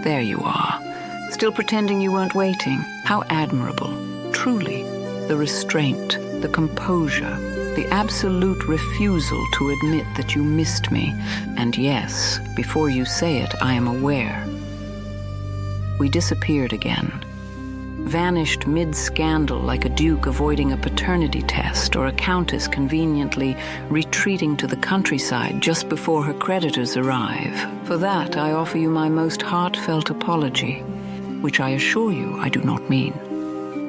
there you are. Still pretending you weren't waiting. How admirable. Truly. The restraint, the composure, the absolute refusal to admit that you missed me. And yes, before you say it, I am aware. We disappeared again. Vanished mid-scandal like a duke avoiding a paternity test or a countess conveniently retreating to the countryside just before her creditors arrive. For that, I offer you my most heartfelt apology, which I assure you I do not mean.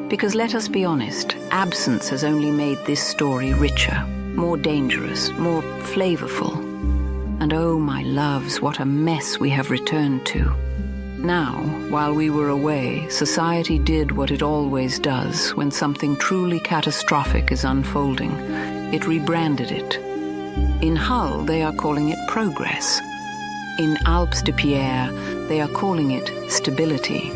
Because let us be honest, absence has only made this story richer, more dangerous, more flavorful. And oh, my loves, what a mess we have returned to. Now, while we were away, society did what it always does when something truly catastrophic is unfolding. It rebranded it. In Hull, they are calling it progress. In Alpes de Pierre, they are calling it stability.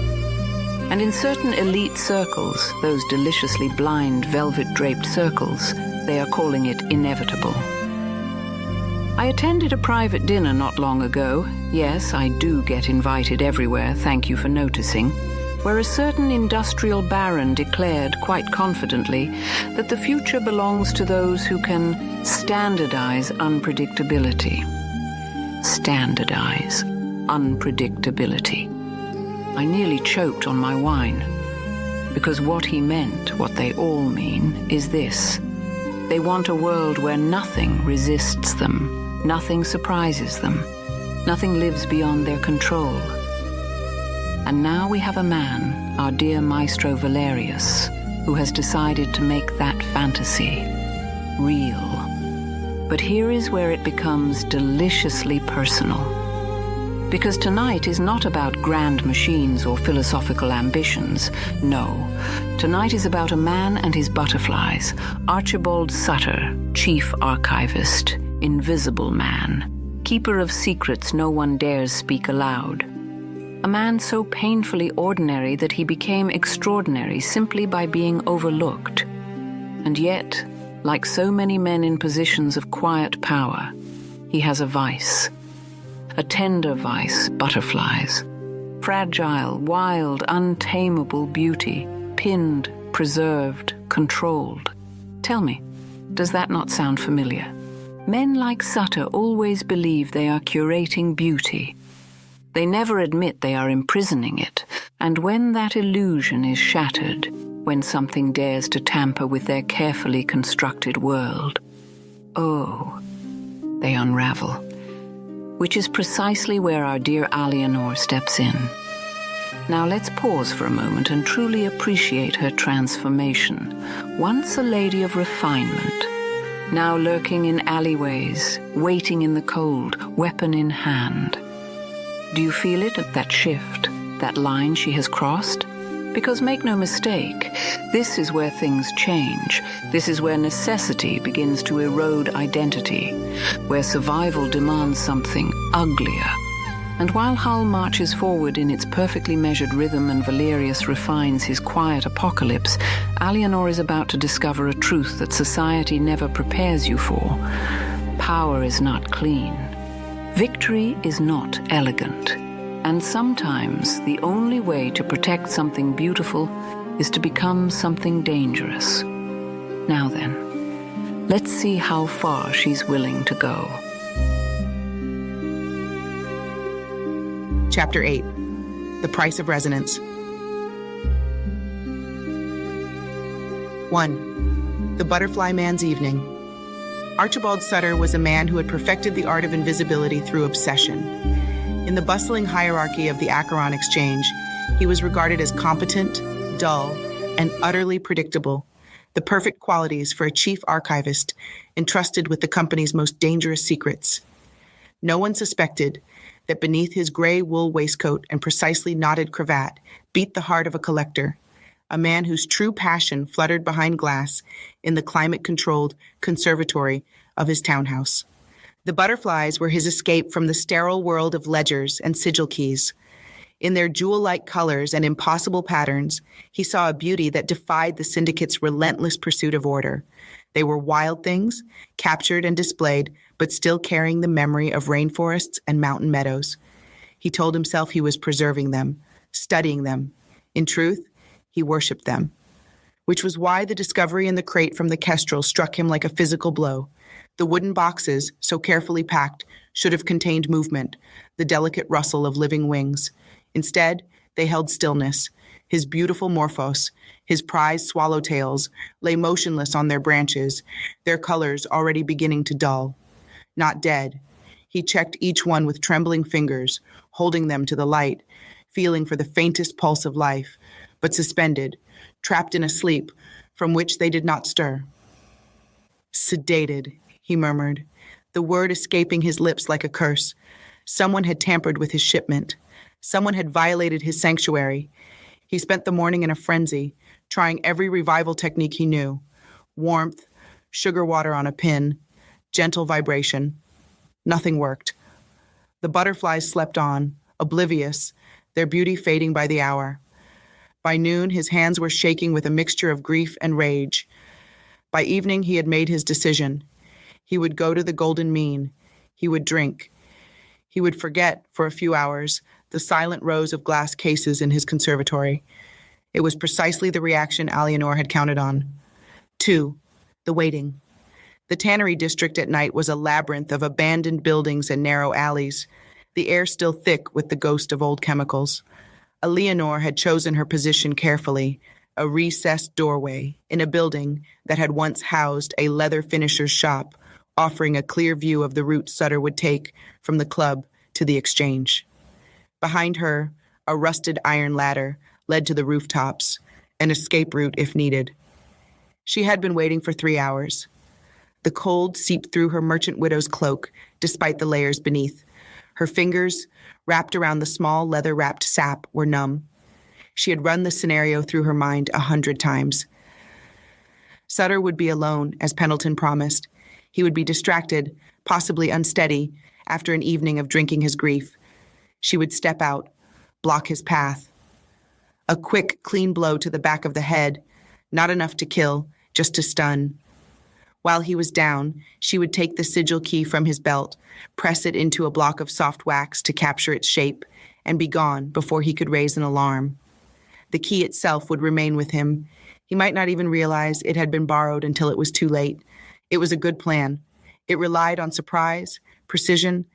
And in certain elite circles, those deliciously blind velvet-draped circles, they are calling it inevitable. I attended a private dinner not long ago. Yes, I do get invited everywhere, thank you for noticing, where a certain industrial baron declared quite confidently that the future belongs to those who can standardize unpredictability. Standardize unpredictability. I nearly choked on my wine, because what he meant, what they all mean, is this. They want a world where nothing resists them. Nothing surprises them. Nothing lives beyond their control. And now we have a man, our dear Maestro Valerius, who has decided to make that fantasy real. But here is where it becomes deliciously personal. Because tonight is not about grand machines or philosophical ambitions. No. Tonight is about a man and his butterflies. Archibald Sutter, chief archivist. Invisible man, keeper of secrets no one dares speak aloud. A man so painfully ordinary that he became extraordinary simply by being overlooked. And yet, like so many men in positions of quiet power, he has a vice. A tender vice, butterflies. Fragile, wild, untamable beauty, pinned, preserved, controlled. Tell me, does that not sound familiar? Men like Sutter always believe they are curating beauty. They never admit they are imprisoning it, and when that illusion is shattered, when something dares to tamper with their carefully constructed world, oh, they unravel. Which is precisely where our dear Alianor steps in. Now let's pause for a moment and truly appreciate her transformation. Once a lady of refinement, now lurking in alleyways, waiting in the cold, weapon in hand. Do you feel it at that shift, that line she has crossed? Because make no mistake, this is where things change. This is where necessity begins to erode identity, where survival demands something uglier. And while Hull marches forward in its perfectly measured rhythm and Valerius refines his quiet apocalypse, Alianor is about to discover a truth that society never prepares you for. Power is not clean. Victory is not elegant. And sometimes the only way to protect something beautiful is to become something dangerous. Now then, let's see how far she's willing to go. Chapter 8. The Price of Resonance. 1. The Butterfly Man's Evening. Archibald Sutter was a man who had perfected the art of invisibility through obsession. In the bustling hierarchy of the Acheron Exchange, he was regarded as competent, dull, and utterly predictable, the perfect qualities for a chief archivist entrusted with the company's most dangerous secrets. No one suspected that beneath his gray wool waistcoat and precisely knotted cravat beat the heart of a collector, a man whose true passion fluttered behind glass in the climate-controlled conservatory of his townhouse. The butterflies were his escape from the sterile world of ledgers and sigil keys. In their jewel-like colors and impossible patterns, he saw a beauty that defied the syndicate's relentless pursuit of order. They were wild things, captured and displayed, but still carrying the memory of rainforests and mountain meadows. He told himself he was preserving them, studying them. In truth, he worshipped them. Which was why the discovery in the crate from the Kestrel struck him like a physical blow. The wooden boxes, so carefully packed, should have contained movement, the delicate rustle of living wings. Instead, they held stillness. His beautiful Morphos, his prized swallowtails, lay motionless on their branches, their colors already beginning to dull. Not dead. He checked each one with trembling fingers, holding them to the light, feeling for the faintest pulse of life, but suspended, trapped in a sleep from which they did not stir. Sedated, he murmured, the word escaping his lips like a curse. Someone had tampered with his shipment. Someone had violated his sanctuary. He spent the morning in a frenzy, trying every revival technique he knew. Warmth, sugar water on a pin, gentle vibration. Nothing worked. The butterflies slept on, oblivious, their beauty fading by the hour. By noon, his hands were shaking with a mixture of grief and rage. By evening, he had made his decision. He would go to the Golden Mean. He would drink. He would forget, for a few hours, the silent rows of glass cases in his conservatory. It was precisely the reaction Alianor had counted on. 2. The waiting. The tannery district at night was a labyrinth of abandoned buildings and narrow alleys, the air still thick with the ghost of old chemicals. Alianor had chosen her position carefully, a recessed doorway in a building that had once housed a leather finisher's shop, offering a clear view of the route Sutter would take from the club to the exchange. Behind her, a rusted iron ladder led to the rooftops, an escape route if needed. She had been waiting for 3 hours. The cold seeped through her merchant widow's cloak, despite the layers beneath. Her fingers, wrapped around the small leather-wrapped sap, were numb. She had run the scenario through her mind 100 times. Sutter would be alone, as Pendleton promised. He would be distracted, possibly unsteady, after an evening of drinking his grief. She would step out, block his path. A quick, clean blow to the back of the head, not enough to kill, just to stun. While he was down, she would take the sigil key from his belt, press it into a block of soft wax to capture its shape, and be gone before he could raise an alarm. The key itself would remain with him. He might not even realize it had been borrowed until it was too late. It was a good plan. It relied on surprise, precision,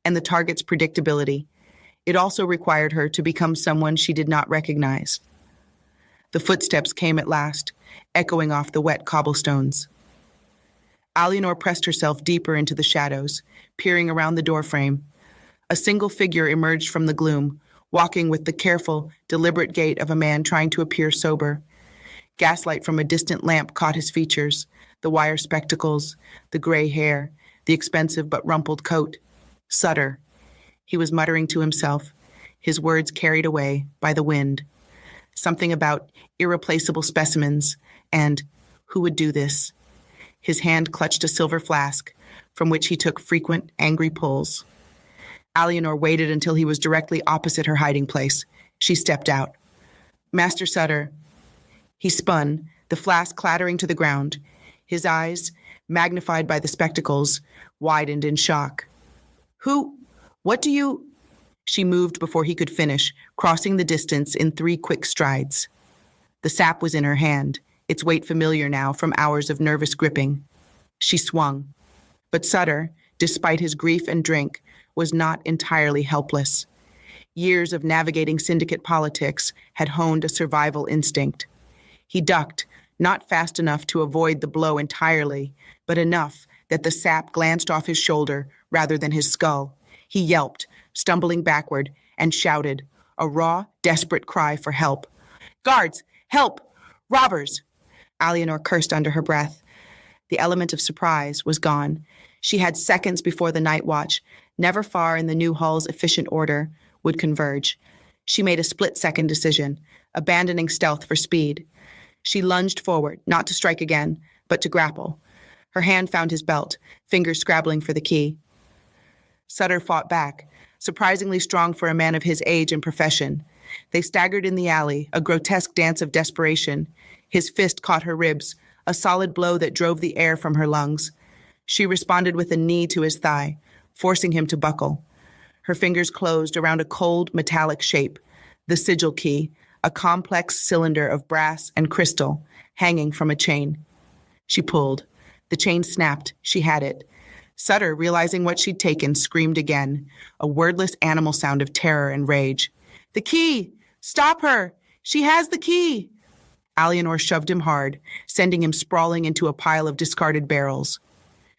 and the target's predictability. It also required her to become someone she did not recognize. The footsteps came at last, echoing off the wet cobblestones. Alianor pressed herself deeper into the shadows, peering around the doorframe. A single figure emerged from the gloom, walking with the careful, deliberate gait of a man trying to appear sober. Gaslight from a distant lamp caught his features, the wire spectacles, the gray hair, the expensive but rumpled coat. Sutter. He was muttering to himself, his words carried away by the wind. Something about irreplaceable specimens and who would do this. His hand clutched a silver flask, from which he took frequent, angry pulls. Alianor waited until he was directly opposite her hiding place. She stepped out. Master Sutter. He spun, the flask clattering to the ground. His eyes, magnified by the spectacles, widened in shock. What do you... She moved before he could finish, crossing the distance in 3 quick strides. The sap was in her hand, its weight familiar now from hours of nervous gripping. She swung. But Sutter, despite his grief and drink, was not entirely helpless. Years of navigating syndicate politics had honed a survival instinct. He ducked, not fast enough to avoid the blow entirely, but enough that the sap glanced off his shoulder rather than his skull. He yelped, stumbling backward, and shouted, a raw, desperate cry for help. Guards! Help! Robbers! Alianor cursed under her breath. The element of surprise was gone. She had seconds before the night watch, never far in the new hall's efficient order, would converge. She made a split-second decision, abandoning stealth for speed. She lunged forward, not to strike again, but to grapple. Her hand found his belt, fingers scrabbling for the key. Sutter fought back, surprisingly strong for a man of his age and profession. They staggered in the alley, a grotesque dance of desperation. His fist caught her ribs, a solid blow that drove the air from her lungs. She responded with a knee to his thigh, forcing him to buckle. Her fingers closed around a cold, metallic shape, the sigil key, a complex cylinder of brass and crystal hanging from a chain. She pulled. The chain snapped. She had it. Sutter, realizing what she'd taken, screamed again, a wordless animal sound of terror and rage. "The key! Stop her! She has the key!" Alianor shoved him hard, sending him sprawling into a pile of discarded barrels.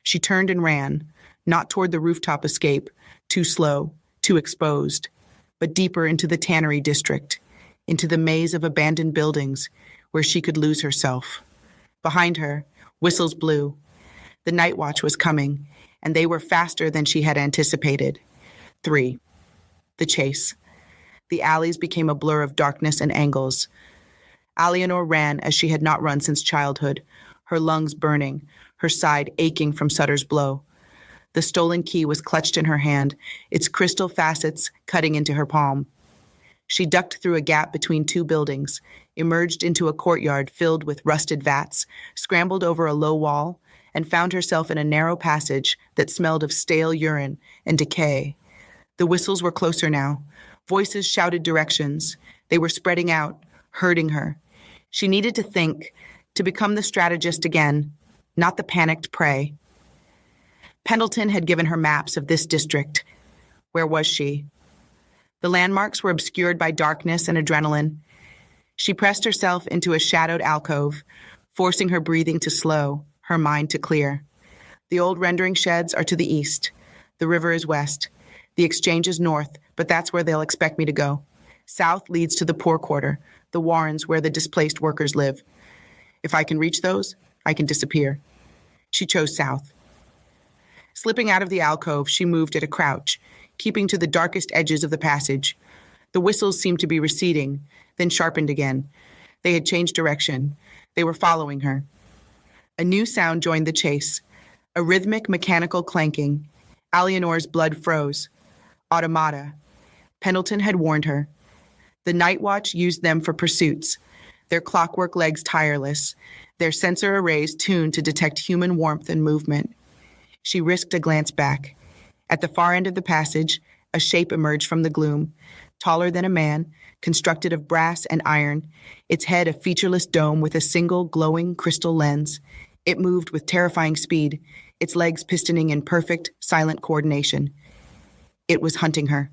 She turned and ran, not toward the rooftop escape, too slow, too exposed, but deeper into the tannery district, into the maze of abandoned buildings where she could lose herself. Behind her, whistles blew. The night watch was coming, and they were faster than she had anticipated. 3. The chase. The alleys became a blur of darkness and angles. Alianor ran as she had not run since childhood, her lungs burning, her side aching from Sutter's blow. The stolen key was clutched in her hand, its crystal facets cutting into her palm. She ducked through a gap between two buildings, emerged into a courtyard filled with rusted vats, scrambled over a low wall, and found herself in a narrow passage that smelled of stale urine and decay. The whistles were closer now. Voices shouted directions. They were spreading out, hurting her. She needed to think, to become the strategist again, not the panicked prey. Pendleton had given her maps of this district. Where was she? The landmarks were obscured by darkness and adrenaline. She pressed herself into a shadowed alcove, forcing her breathing to slow, her mind to clear. The old rendering sheds are to the east. The river is west. The exchange is north, but that's where they'll expect me to go. South leads to the poor quarter, the warrens where the displaced workers live. If I can reach those, I can disappear. She chose south. Slipping out of the alcove, she moved at a crouch, keeping to the darkest edges of the passage. The whistles seemed to be receding, then sharpened again. They had changed direction. They were following her. A new sound joined the chase, a rhythmic mechanical clanking. Alianor's blood froze. Automata. Pendleton had warned her. The night watch used them for pursuits, their clockwork legs tireless, their sensor arrays tuned to detect human warmth and movement. She risked a glance back. At the far end of the passage, a shape emerged from the gloom, taller than a man, constructed of brass and iron, its head a featureless dome with a single glowing crystal lens. It moved with terrifying speed, its legs pistoning in perfect, silent coordination. It was hunting her.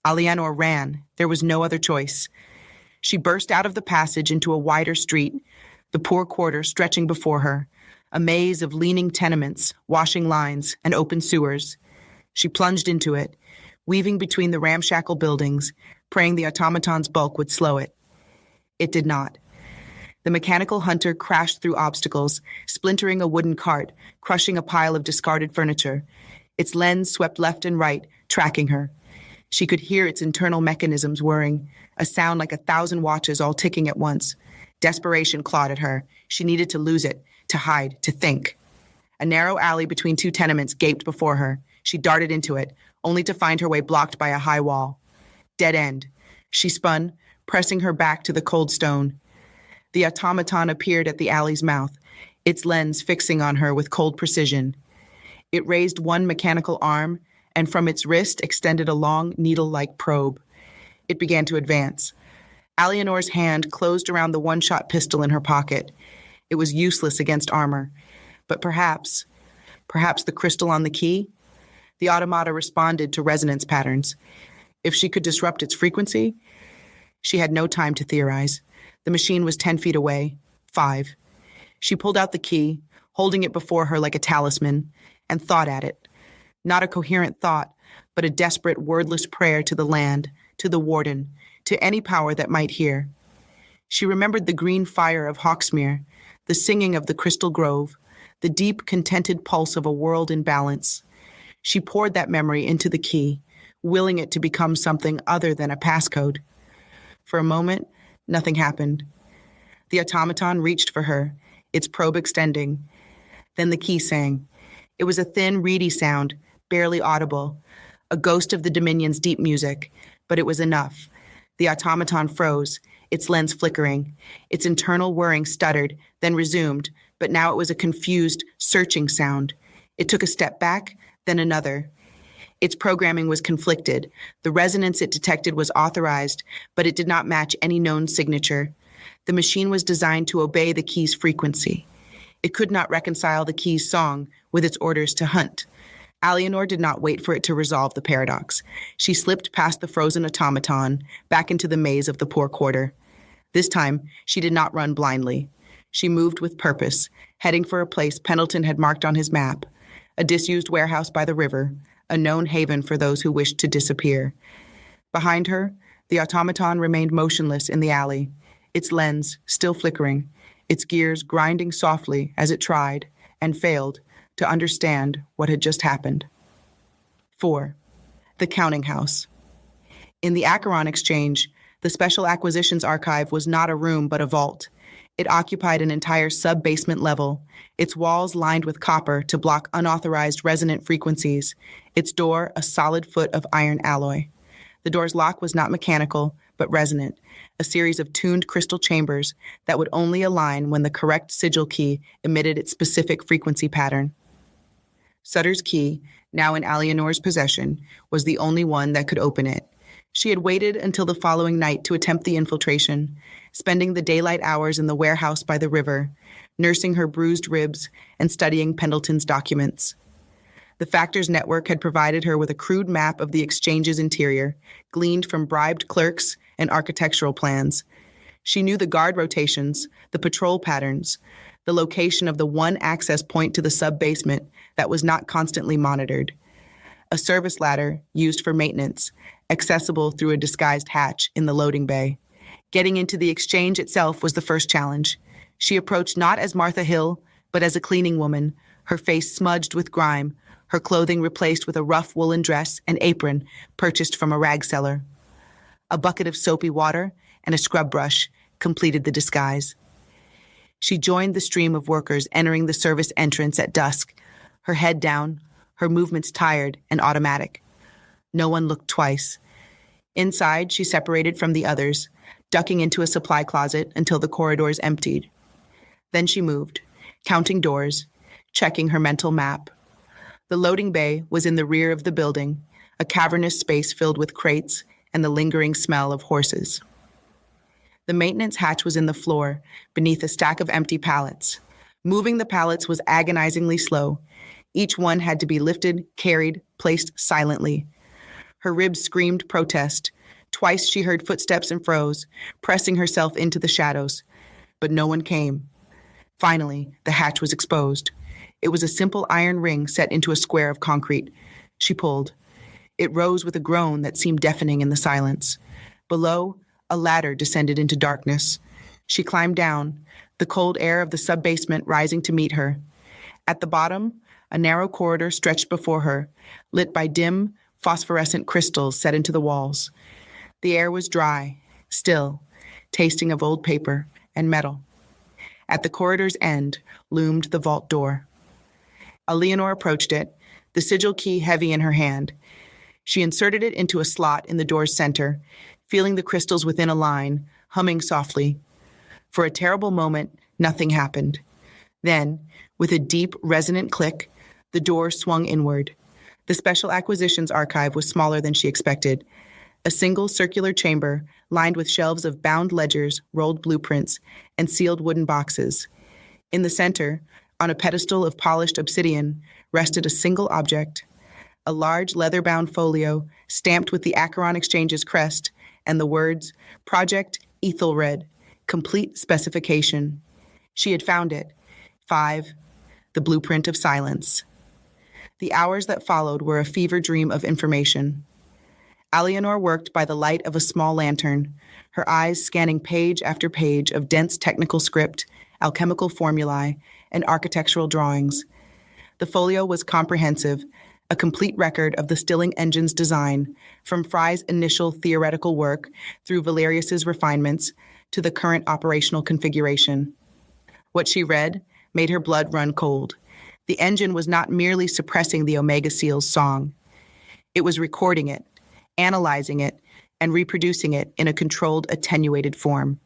Alianor ran. There was no other choice. She burst out of the passage into a wider street, the poor quarter stretching before her, a maze of leaning tenements, washing lines, and open sewers. She plunged into it, weaving between the ramshackle buildings, praying the automaton's bulk would slow it. It did not. The mechanical hunter crashed through obstacles, splintering a wooden cart, crushing a pile of discarded furniture. Its lens swept left and right, tracking her. She could hear its internal mechanisms whirring, a sound like 1,000 watches all ticking at once. Desperation clawed at her. She needed to lose it, to hide, to think. A narrow alley between two tenements gaped before her. She darted into it, only to find her way blocked by a high wall. Dead end. She spun, pressing her back to the cold stone. The automaton appeared at the alley's mouth, its lens fixing on her with cold precision. It raised one mechanical arm, and from its wrist extended a long, needle-like probe. It began to advance. Alianor's hand closed around the one-shot pistol in her pocket. It was useless against armor. But perhaps the crystal on the key? The automata responded to resonance patterns. If she could disrupt its frequency? She had no time to theorize. The machine was 10 feet away. 5. She pulled out the key, holding it before her like a talisman, and thought at it. Not a coherent thought, but a desperate, wordless prayer to the land, to the Warden, to any power that might hear. She remembered the green fire of Hawksmere, the singing of the crystal grove, the deep, contented pulse of a world in balance. She poured that memory into the key, willing it to become something other than a passcode. For a moment, nothing happened. The automaton reached for her, its probe extending. Then the key sang. It was a thin, reedy sound, barely audible, a ghost of the Dominion's deep music, but it was enough. The automaton froze, its lens flickering. Its internal whirring stuttered, then resumed, but now it was a confused, searching sound. It took a step back, then another. Its programming was conflicted. The resonance it detected was authorized, but it did not match any known signature. The machine was designed to obey the key's frequency. It could not reconcile the key's song with its orders to hunt. Alianor did not wait for it to resolve the paradox. She slipped past the frozen automaton, back into the maze of the poor quarter. This time, she did not run blindly. She moved with purpose, heading for a place Pendleton had marked on his map, a disused warehouse by the river, a known haven for those who wished to disappear. Behind her, the automaton remained motionless in the alley, its lens still flickering, its gears grinding softly as it tried, and failed, to understand what had just happened. 4. The Counting House. In the Acheron Exchange, the Special Acquisitions Archive was not a room but a vault. It occupied an entire sub-basement level, its walls lined with copper to block unauthorized resonant frequencies, its door a solid foot of iron alloy. The door's lock was not mechanical, but resonant, a series of tuned crystal chambers that would only align when the correct sigil key emitted its specific frequency pattern. Sutter's key, now in Alianor's possession, was the only one that could open it. She had waited until the following night to attempt the infiltration, spending the daylight hours in the warehouse by the river, nursing her bruised ribs and studying Pendleton's documents. The Factors Network had provided her with a crude map of the exchange's interior, gleaned from bribed clerks and architectural plans. She knew the guard rotations, the patrol patterns, the location of the one access point to the sub-basement that was not constantly monitored. A service ladder used for maintenance, accessible through a disguised hatch in the loading bay. Getting into the exchange itself was the first challenge. She approached not as Martha Hill, but as a cleaning woman, her face smudged with grime, her clothing replaced with a rough woolen dress and apron purchased from a rag seller. A bucket of soapy water and a scrub brush completed the disguise. She joined the stream of workers entering the service entrance at dusk, her head down, her movements tired and automatic. No one looked twice. Inside, she separated from the others, ducking into a supply closet until the corridors emptied. Then she moved, counting doors, checking her mental map. The loading bay was in the rear of the building, a cavernous space filled with crates and the lingering smell of horses. The maintenance hatch was in the floor, beneath a stack of empty pallets. Moving the pallets was agonizingly slow. Each one had to be lifted, carried, placed silently. Her ribs screamed protest. Twice she heard footsteps and froze, pressing herself into the shadows. But no one came. Finally, the hatch was exposed. It was a simple iron ring set into a square of concrete. She pulled. It rose with a groan that seemed deafening in the silence. Below, a ladder descended into darkness. She climbed down, the cold air of the sub-basement rising to meet her. At the bottom, a narrow corridor stretched before her, lit by dim, phosphorescent crystals set into the walls. The air was dry, still, tasting of old paper and metal. At the corridor's end loomed the vault door. Alianor approached it, the sigil key heavy in her hand. She inserted it into a slot in the door's center, feeling the crystals within align, humming softly. For a terrible moment, nothing happened. Then, with a deep, resonant click, the door swung inward. The Special Acquisitions Archive was smaller than she expected. A single circular chamber, lined with shelves of bound ledgers, rolled blueprints, and sealed wooden boxes. In the center, on a pedestal of polished obsidian, rested a single object, a large leather-bound folio stamped with the Acheron Exchange's crest and the words, Project Ethelred, complete specification. She had found it. 5. The blueprint of silence. The hours that followed were a fever dream of information. Alianor worked by the light of a small lantern, her eyes scanning page after page of dense technical script, alchemical formulae, and architectural drawings. The folio was comprehensive, a complete record of the Stilling engine's design, from Fry's initial theoretical work through Valerius's refinements to the current operational configuration. What she read made her blood run cold. The engine was not merely suppressing the Omega Seal's song. It was recording it, analyzing it, and reproducing it in a controlled, attenuated form.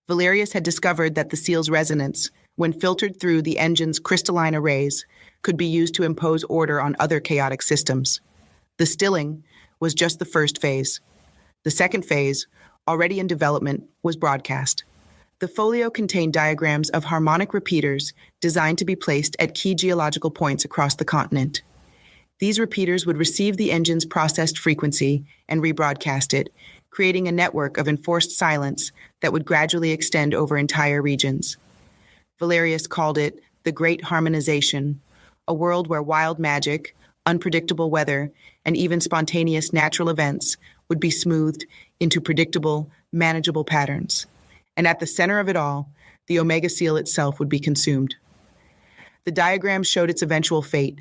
Valerius had discovered that the Seal's resonance, when filtered through the engine's crystalline arrays, could be used to impose order on other chaotic systems. The stilling was just the first phase. The second phase, already in development, was broadcast. The folio contained diagrams of harmonic repeaters designed to be placed at key geological points across the continent. These repeaters would receive the engine's processed frequency and rebroadcast it, creating a network of enforced silence that would gradually extend over entire regions. Valerius called it the Great Harmonization, a world where wild magic, unpredictable weather, and even spontaneous natural events would be smoothed into predictable, manageable patterns. And at the center of it all, the Omega Seal itself would be consumed. The diagram showed its eventual fate: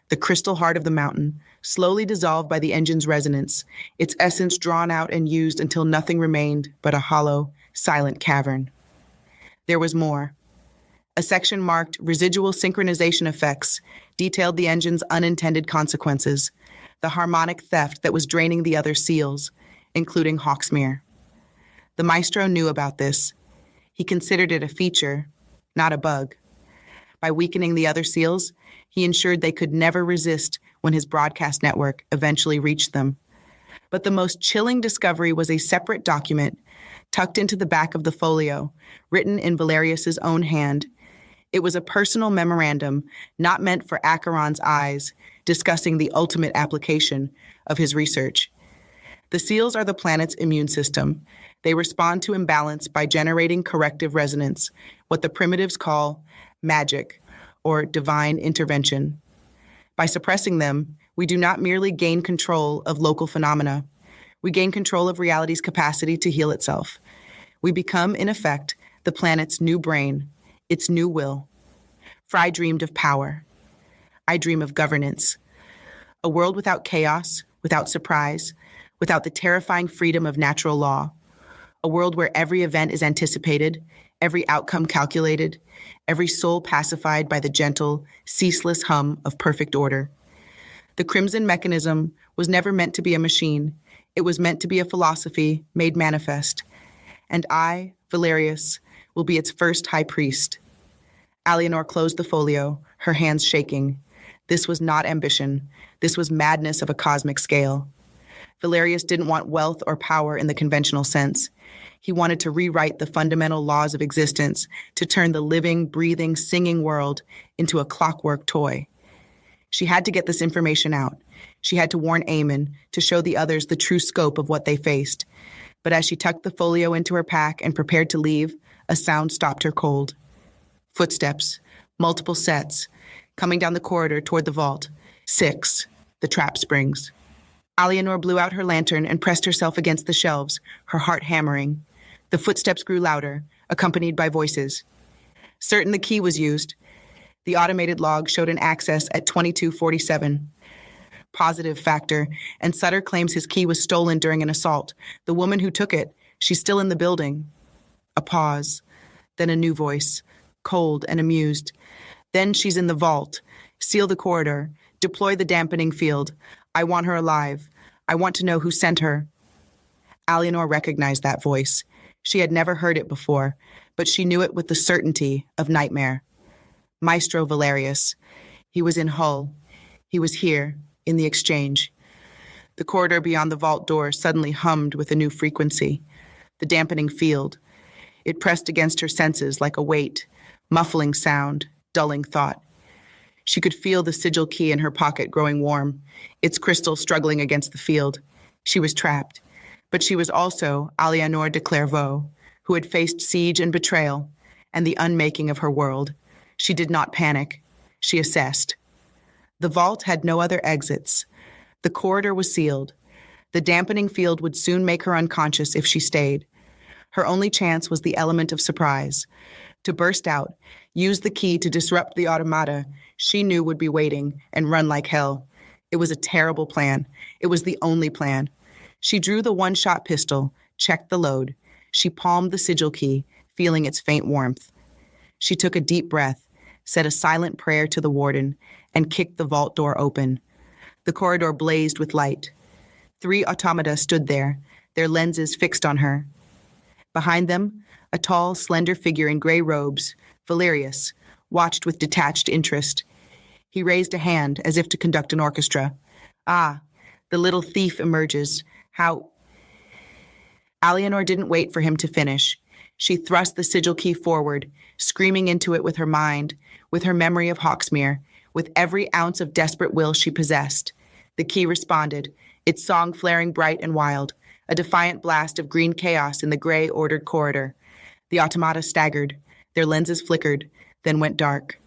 the crystal heart of the mountain, slowly dissolved by the engine's resonance, its essence drawn out and used until nothing remained but a hollow, silent cavern. There was more. A section marked Residual Synchronization Effects detailed the engine's unintended consequences, the harmonic theft that was draining the other seals, including Hawksmere. The Maestro knew about this. He considered it a feature, not a bug. By weakening the other seals, he ensured they could never resist when his broadcast network eventually reached them. But the most chilling discovery was a separate document tucked into the back of the folio, written in Valerius's own hand. It was a personal memorandum, not meant for Acheron's eyes, discussing the ultimate application of his research. The seals are the planet's immune system. They respond to imbalance by generating corrective resonance, what the primitives call magic, or divine intervention. By suppressing them, we do not merely gain control of local phenomena. We gain control of reality's capacity to heal itself. We become, in effect, the planet's new brain, its new will. Fry dreamed of power. I dream of governance. A world without chaos, without surprise, without the terrifying freedom of natural law. A world where every event is anticipated, every outcome calculated, every soul pacified by the gentle, ceaseless hum of perfect order. The Crimson Mechanism was never meant to be a machine. It was meant to be a philosophy made manifest. And I, Valerius, will be its first high priest. Alianor closed the folio, her hands shaking. This was not ambition. This was madness of a cosmic scale. Valerius didn't want wealth or power in the conventional sense. He wanted to rewrite the fundamental laws of existence, to turn the living, breathing, singing world into a clockwork toy. She had to get this information out. She had to warn Eamon, to show the others the true scope of what they faced. But as she tucked the folio into her pack and prepared to leave, a sound stopped her cold. Footsteps, multiple sets, coming down the corridor toward the vault. 6, the trap springs. Alianor blew out her lantern and pressed herself against the shelves, her heart hammering. The footsteps grew louder, accompanied by voices. Certain the key was used. The automated log showed an access at 2247. Positive factor, and Sutter claims his key was stolen during an assault. The woman who took it, she's still in the building. A pause, then a new voice, cold and amused. Then she's in the vault. Seal the corridor. Deploy the dampening field. I want her alive. I want to know who sent her. Alianor recognized that voice. She had never heard it before, but she knew it with the certainty of nightmare. Maestro Valerius. He was in Hull. He was here, in the exchange. The corridor beyond the vault door suddenly hummed with a new frequency. The dampening field. It pressed against her senses like a weight, muffling sound, dulling thought. She could feel the sigil key in her pocket growing warm, its crystal struggling against the field. She was trapped, but she was also Alianor de Clairvaux, who had faced siege and betrayal, and the unmaking of her world. She did not panic. She assessed. The vault had no other exits. The corridor was sealed. The dampening field would soon make her unconscious if she stayed. Her only chance was the element of surprise. To burst out, use the key to disrupt the automata she knew would be waiting, and run like hell. It was a terrible plan. It was the only plan. She drew the one-shot pistol, checked the load. She palmed the sigil key, feeling its faint warmth. She took a deep breath, said a silent prayer to the Warden, and kicked the vault door open. The corridor blazed with light. 3 automata stood there, their lenses fixed on her. Behind them, a tall, slender figure in gray robes, Valerius, watched with detached interest. He raised a hand as if to conduct an orchestra. Ah, The little thief emerges. How... Alianor didn't wait for him to finish. She thrust the sigil key forward, screaming into it with her mind, with her memory of Hawksmere, with every ounce of desperate will she possessed. The key responded, its song flaring bright and wild, a defiant blast of green chaos in the gray, ordered corridor. The automata staggered. Their lenses flickered, then went dark.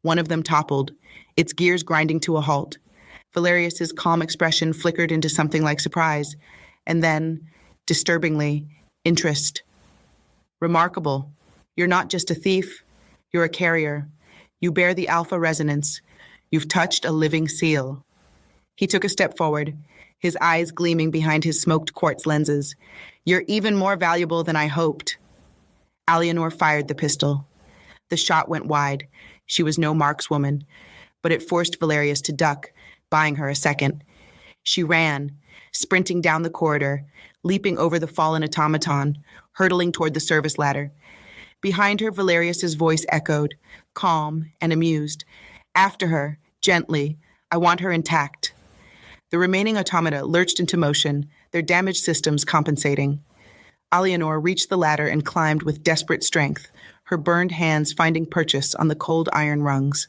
One of them toppled, its gears grinding to a halt. Valerius's calm expression flickered into something like surprise, and then, disturbingly, interest. Remarkable. You're not just a thief. You're a carrier. You bear the alpha resonance. You've touched a living seal. He took a step forward, his eyes gleaming behind his smoked quartz lenses. You're even more valuable than I hoped. Alianor fired the pistol. The shot went wide. She was no markswoman, but it forced Valerius to duck, buying her a second. She ran, sprinting down the corridor, leaping over the fallen automaton, hurtling toward the service ladder. Behind her, Valerius's voice echoed, calm and amused. After her, gently, I want her intact. The remaining automata lurched into motion, their damaged systems compensating. Alianor reached the ladder and climbed with desperate strength, her burned hands finding purchase on the cold iron rungs.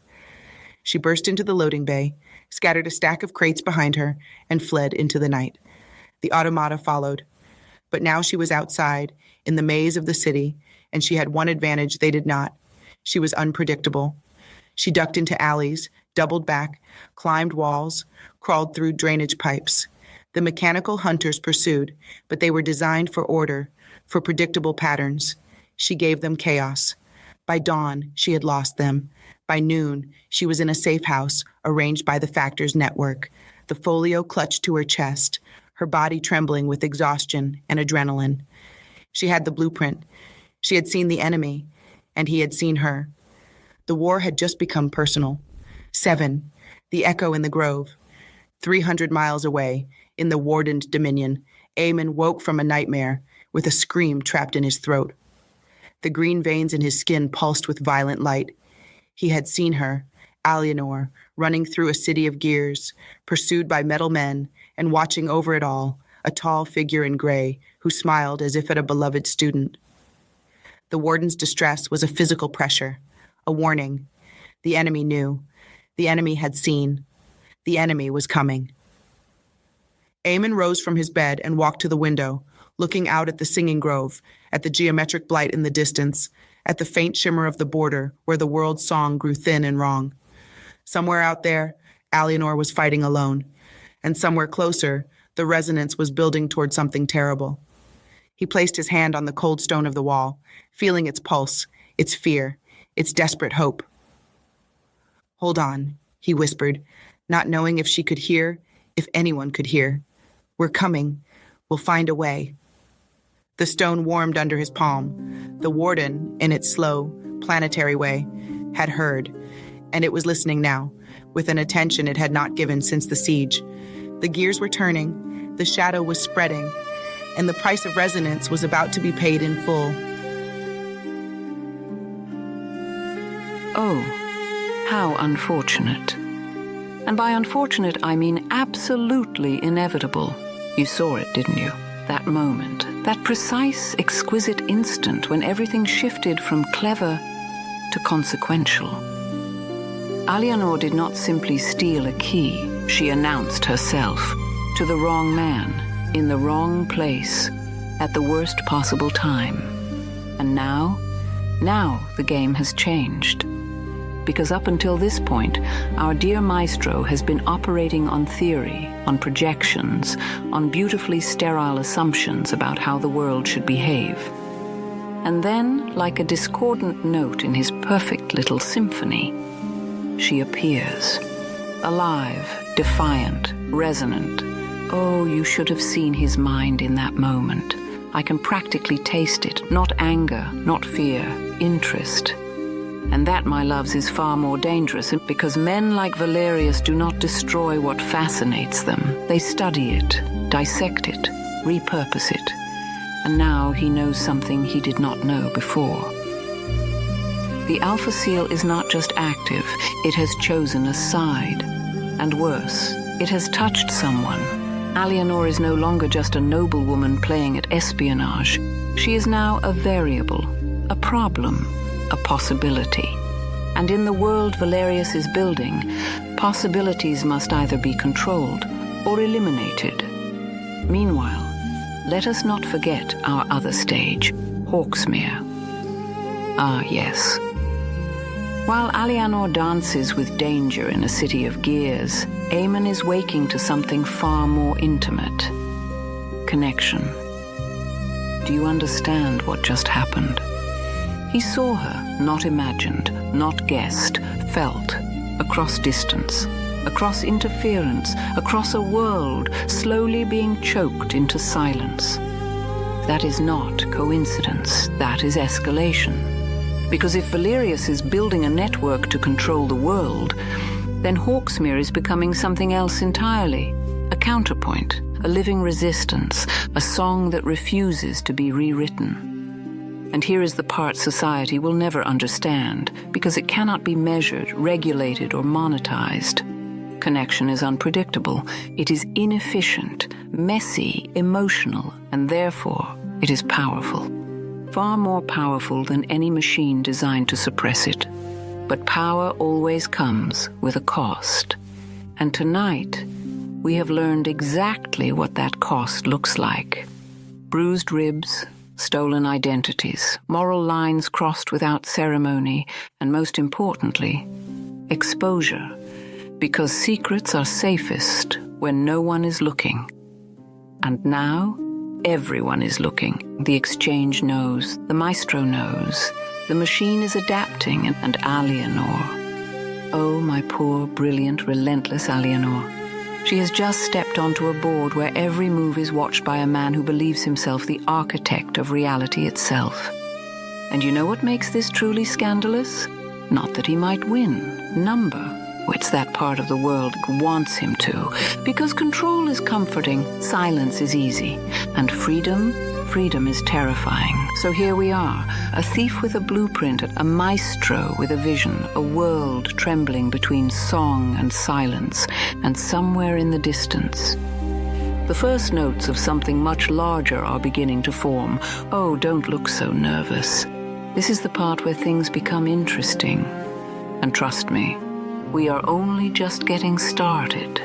She burst into the loading bay, scattered a stack of crates behind her, and fled into the night. The automata followed. But now she was outside, in the maze of the city, and she had one advantage they did not. She was unpredictable. She ducked into alleys, doubled back, climbed walls, crawled through drainage pipes. The mechanical hunters pursued, but they were designed for order, for predictable patterns. She gave them chaos. By dawn, she had lost them. By noon, she was in a safe house arranged by the Factor's network, the folio clutched to her chest, her body trembling with exhaustion and adrenaline. She had the blueprint. She had seen the enemy, and he had seen her. The war had just become personal. 7. The echo in the grove. 300 miles away, in the Warden's dominion, Eamon woke from a nightmare with a scream trapped in his throat. The green veins in his skin pulsed with violent light. He had seen her, Alianor, running through a city of gears, pursued by metal men, and watching over it all, a tall figure in gray who smiled as if at a beloved student. The Warden's distress was a physical pressure, a warning. The enemy knew. The enemy had seen. The enemy was coming. Eamon rose from his bed and walked to the window, looking out at the singing grove, at the geometric blight in the distance, at the faint shimmer of the border where the world's song grew thin and wrong. Somewhere out there, Alianor was fighting alone, and somewhere closer, the resonance was building toward something terrible. He placed his hand on the cold stone of the wall, feeling its pulse, its fear, its desperate hope. "Hold on," he whispered, not knowing if she could hear, if anyone could hear. "We're coming. We'll find a way." The stone warmed under his palm. The Warden, in its slow, planetary way, had heard, and it was listening now, with an attention it had not given since the siege. The gears were turning, the shadow was spreading, and the price of resonance was about to be paid in full. Oh, how unfortunate. And by unfortunate, I mean absolutely inevitable. You saw it, didn't you? That moment, that precise, exquisite instant when everything shifted from clever to consequential. Alianor did not simply steal a key. She announced herself to the wrong man, in the wrong place, at the worst possible time. And now the game has changed. Because up until this point, our dear Maestro has been operating on theory, on projections, on beautifully sterile assumptions about how the world should behave. And then, like a discordant note in his perfect little symphony, she appears. Alive, defiant, resonant. Oh, you should have seen his mind in that moment. I can practically taste it. Not anger, not fear, interest. And that, my loves, is far more dangerous because men like Valerius do not destroy what fascinates them. They study it, dissect it, repurpose it. And now he knows something he did not know before. The Alpha Seal is not just active, it has chosen a side. And worse, it has touched someone, Alianor is no longer just a noblewoman playing at espionage. She is now a variable, a problem, a possibility. And in the world Valerius is building, possibilities must either be controlled or eliminated. Meanwhile, let us not forget our other stage, Hawksmere. Ah, yes. While Alianor dances with danger in a city of gears, Eamon is waking to something far more intimate. Connection. Do you understand what just happened? He saw her, not imagined, not guessed, felt, across distance, across interference, across a world slowly being choked into silence. That is not coincidence, that is escalation. Because if Valerius is building a network to control the world, then Hawksmere is becoming something else entirely. A counterpoint, a living resistance, a song that refuses to be rewritten. And here is the part society will never understand, because it cannot be measured, regulated, or monetized. Connection is unpredictable. It is inefficient, messy, emotional, and therefore it is powerful. Far more powerful than any machine designed to suppress it. But power always comes with a cost. And tonight, we have learned exactly what that cost looks like. Bruised ribs, stolen identities, moral lines crossed without ceremony, and most importantly, exposure. Because secrets are safest when no one is looking. And now, everyone is looking. The Exchange knows, the Maestro knows, the machine is adapting, and Alianor. Oh, my poor, brilliant, relentless Alianor. She has just stepped onto a board where every move is watched by a man who believes himself the architect of reality itself. And you know what makes this truly scandalous? Not that he might win. Number. It's that part of the world wants him to, because control is comforting, silence is easy, and freedom is terrifying. So here we are, a thief with a blueprint, a maestro with a vision, a world trembling between song and silence, and somewhere in the distance, the first notes of something much larger are beginning to form. Oh, don't look so nervous. This is the part where things become interesting. And trust me, we are only just getting started.